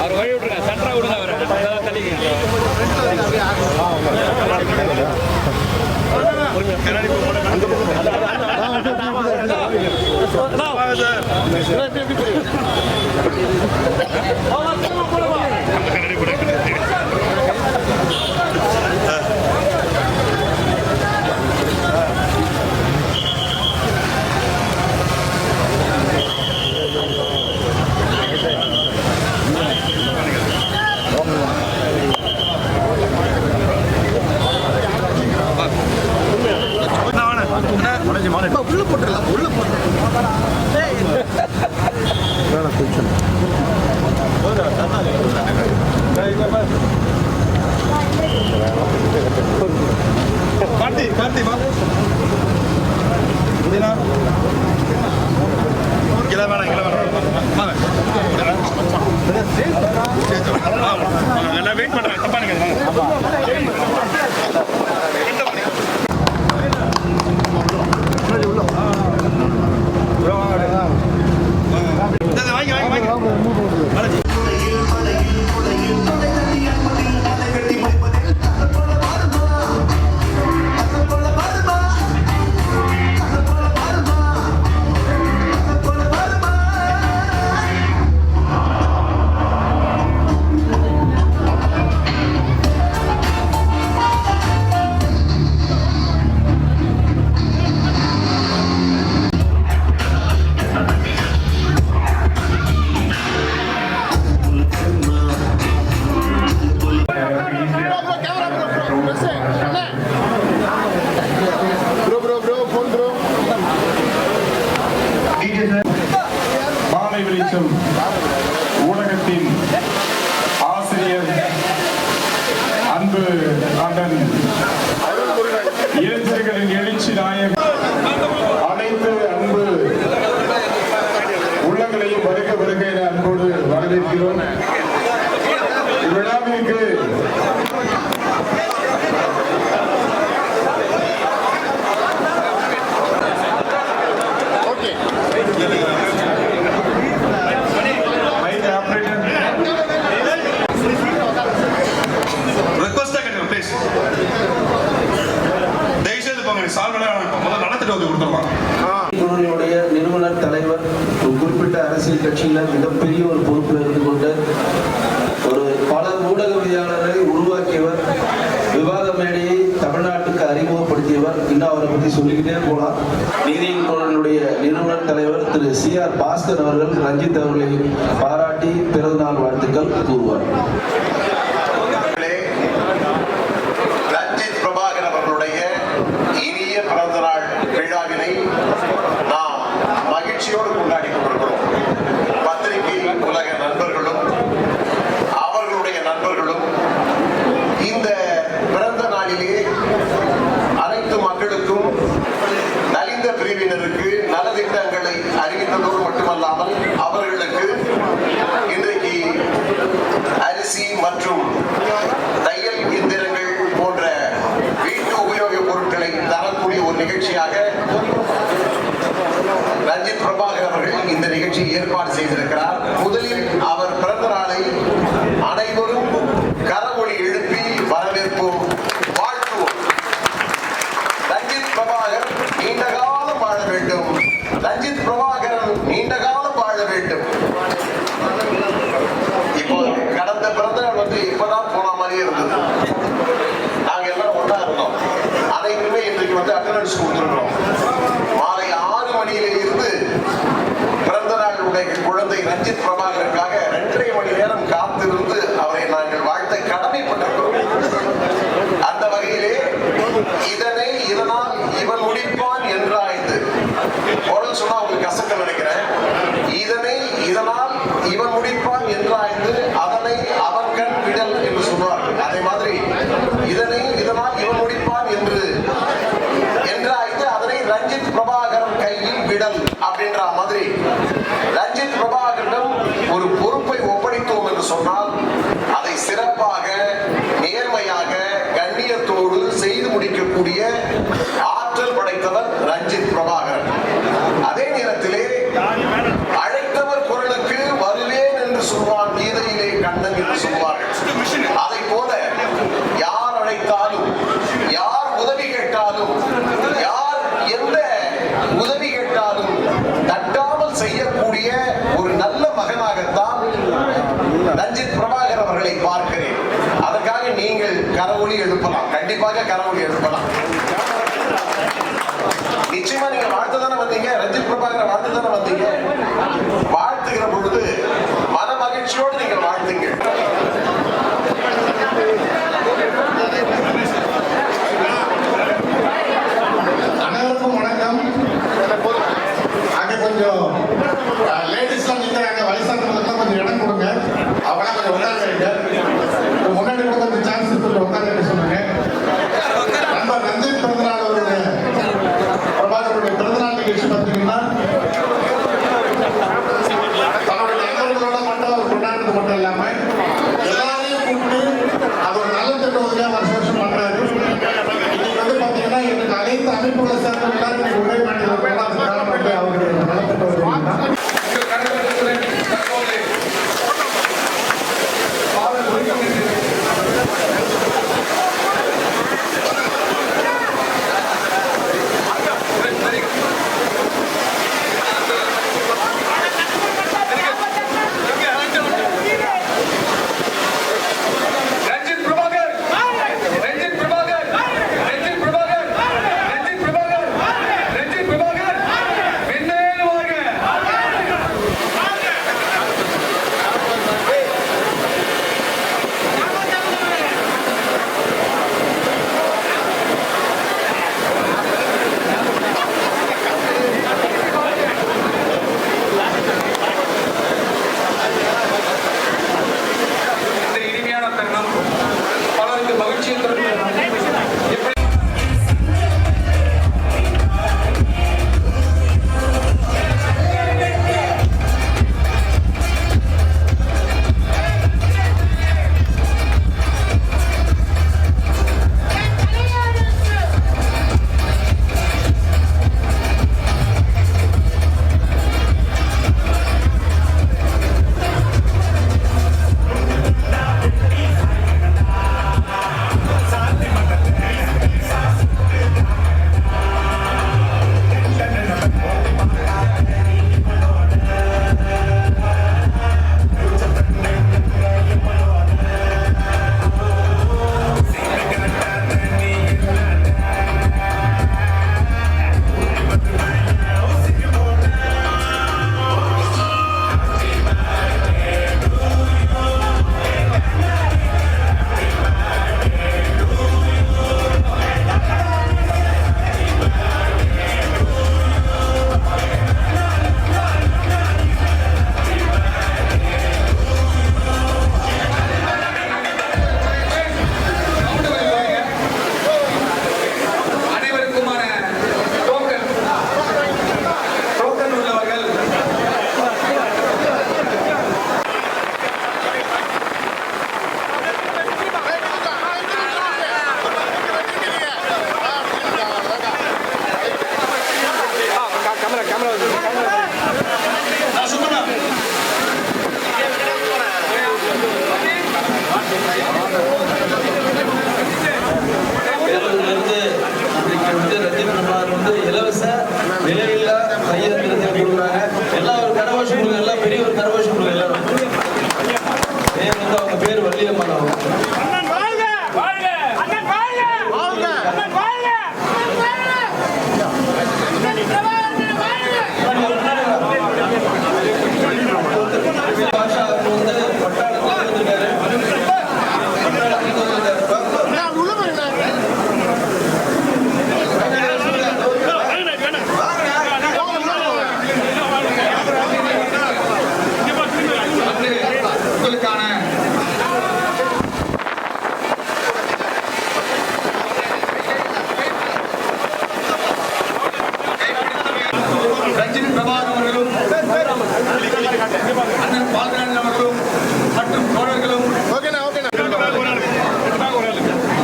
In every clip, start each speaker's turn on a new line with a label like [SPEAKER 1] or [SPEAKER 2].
[SPEAKER 1] அவர் வழி விட்டுருங்க, சென்டரா விடுங்க, அவர் தள்ளிக்கிறேன்.
[SPEAKER 2] உள்ள போட்டுடலாம், உள்ள போட்டுடலாம். கார்த்தி கார்த்தி வா கிளா வேணாம் கிளா வேணாம் வெயிட் பண்றேன். தப்பா ஊடகத்தின் ஆசிரியர் அன்பு அண்ணன் இளைஞர்களின் எழுச்சி நாயகர் அனைத்து அன்பு உள்ளங்களையும் வருக வருக என அன்போடு வரவேற்கிறோம். விழாவிற்கு
[SPEAKER 3] நிறுவனர் தலைவர் குறிப்பிட்ட அரசியல் கட்சியினர் மிகப்பெரிய ஒரு பொறுப்பில் இருந்து கொண்டு ஒரு பல ஊடகவியலாளரை உருவாக்கியவர், விவாத மேடையை தமிழ்நாட்டுக்கு அறிமுகப்படுத்தியவர். இன்னும் அவரை பற்றி சொல்லிக்கிட்டே போலாம். நீதியின் குரலுடைய நிறுவனர் தலைவர் திரு CR பாஸ்கர் அவர்கள் ரஞ்சித் அவர்களை பாராட்டி பிறந்தநாள் வாழ்த்துக்கள் கூறுவார்.
[SPEAKER 4] ரஞ்சித் பிரபாகர் அவர்களுடைய இனிய பிறந்தநாள் விழாவினை நாம் மகிழ்ச்சியோடு கொண்டாடி கொண்டிருக்கிறோம். பத்திரிகை உலக நண்பர்களும் அவர்களுடைய நண்பர்களும் இந்த பிறந்த நாளிலே அனைத்து மக்களுக்கும் நலிந்த பிரிவினருக்கு நலத்திட்டங்களை அறிவித்ததோடு மட்டுமல்லாமல் அவர்களுக்கு இன்றைக்கு அரிசி மற்றும் தையல் இயந்திரங்கள் போன்ற வீட்டு உபயோக பொருட்களை தரக்கூடிய ஒரு நிகழ்ச்சியாக ரஞ்சித் பிரபாகர் அவர்கள் இந்த நிகழ்ச்சியை ஏற்பாடு செய்திருக்கிறார். முதலில் அவர் பிறந்த நாளை அனைவரும் கரமொழி எழுப்பி வரவேற்போம், வாழ்த்துவோம். ரஞ்சித் பிரபாகர் நீண்ட காலம் வாழ வேண்டும். ரஞ்சித் பிரபாகரன் நீண்ட காலம் வாழ வேண்டும். இப்போ கடந்த பிறந்த நாள் வந்து இப்பதான் போன மாதிரியே இருந்தது. நாங்க எல்லாம் ஒன்றா இருந்தோம். அனைவருமே இன்றைக்கு வந்து அட்டெண்டன்ஸ் கொடுத்துருக்கோம். மாலை 6 மணியில இருந்து பிறந்த நாளுடைய குழந்தை ரஞ்சித் பிரபாகருக்காக 2.5 மணி நேரம் காத்திருந்து அவரை நாங்கள் வாழ்த்த கடமைப்பட்டிருக்கிறோம். அந்த வகையிலே இதனால் இவன் முடிப்பான் என்றாய்ந்து குரல் சொன்னா உங்களுக்கு கசக்க நினைக்கிறேன். இதனால் இவன் முடிப்பான் என்றாய்ந்து அதனை அவன் கண் விடல் என்று சொல்வார்கள். அதே மாதிரி இதனால் இவன் முடிப்பான் என்றாய்ந்து அதனை ரஞ்சித் பிரபாகரன் கையில் விடல் அப்படின்ற மாதிரி படைத்தவர் ரஞ்சித் பிரபாகரன். அதே நேரத்திலே அழைத்தவர் குரலுக்கு வருவேன் என்று சொல்வான் கீதையிலே கண்ணன் என்று சொல்வார்கள். அதை போல யார் அழைத்தாலும், யார் உதவி கேட்டாலும், யார் எந்த உதவி கேட்டாலும் தட்டாமல் செய்யக்கூடிய ஒரு நல்ல மகனாகத்தான் ரஞ்சித் பிரபாகர் அவர்களை பார்க்கிறேன். அதற்காக நீங்கள் கரவொலி எழுப்பலாம், கண்டிப்பாக கரவொலி எழுப்பலாம். நிச்சயமா நீங்க வாழ்த்து தானே வந்தீங்க, ரஞ்சித் பிரபாகரை வாழ்த்து தானே வந்தீங்க. வாழ்த்துகிற பொழுது மன மகிழ்ச்சியோடு நீங்கள் வாழ்த்துங்க.
[SPEAKER 2] அனைவருக்கும் வணக்கம். அங்க கொஞ்சம் லேடிஸ்லாம் நிற்கிறாங்க, வயசானவங்களுக்கு கொஞ்சம் இடம் கொடுங்க. அவங்களாம் கொஞ்சம் உட்காருங்க. முன்னாடி கூட கொஞ்சம் சான்ஸ் இருக்கு, உட்காந்து சொல்லுங்க. நண்பர் ரஞ்சித் பிறந்தநாள் அவருடைய பிரபாகருடைய பிறந்தநாள் நிகழ்ச்சி பார்த்தீங்கன்னா தன்னுடைய நண்பர்களோட மட்டும் அவர் கொண்டாடுறது மட்டும் இல்லாம எல்லாரையும் கூப்பிட்டு அது ஒரு நல்ல திட்டத்துக்காக வருஷம் பண்றாரு. இன்னைக்கு வந்து பாத்தீங்கன்னா எனக்கு அனைத்து அமைப்புகளை சேர்ந்த எல்லாரும் ஒரே மாநிலம் காரணம் வந்து அவருடைய நலத்திட்டம்.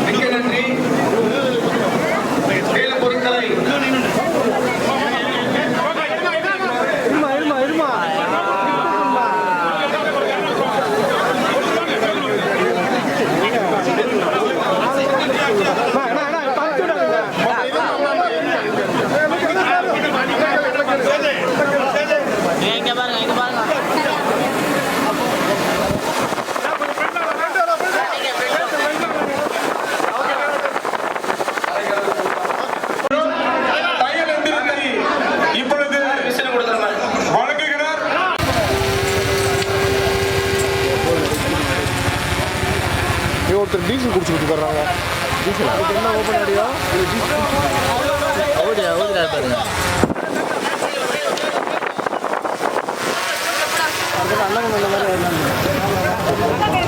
[SPEAKER 5] மிக்க நன்றி. மேலும் பொருட்களை ஒருத்தர் டீசல் குடிச்சு கொடுத்துட்றாங்க. டீசல் அதுக்கு என்ன ஓப்பன் ஆடியோ ஓடியா பாருங்க. அதுக்கு அண்ணன் மாதிரி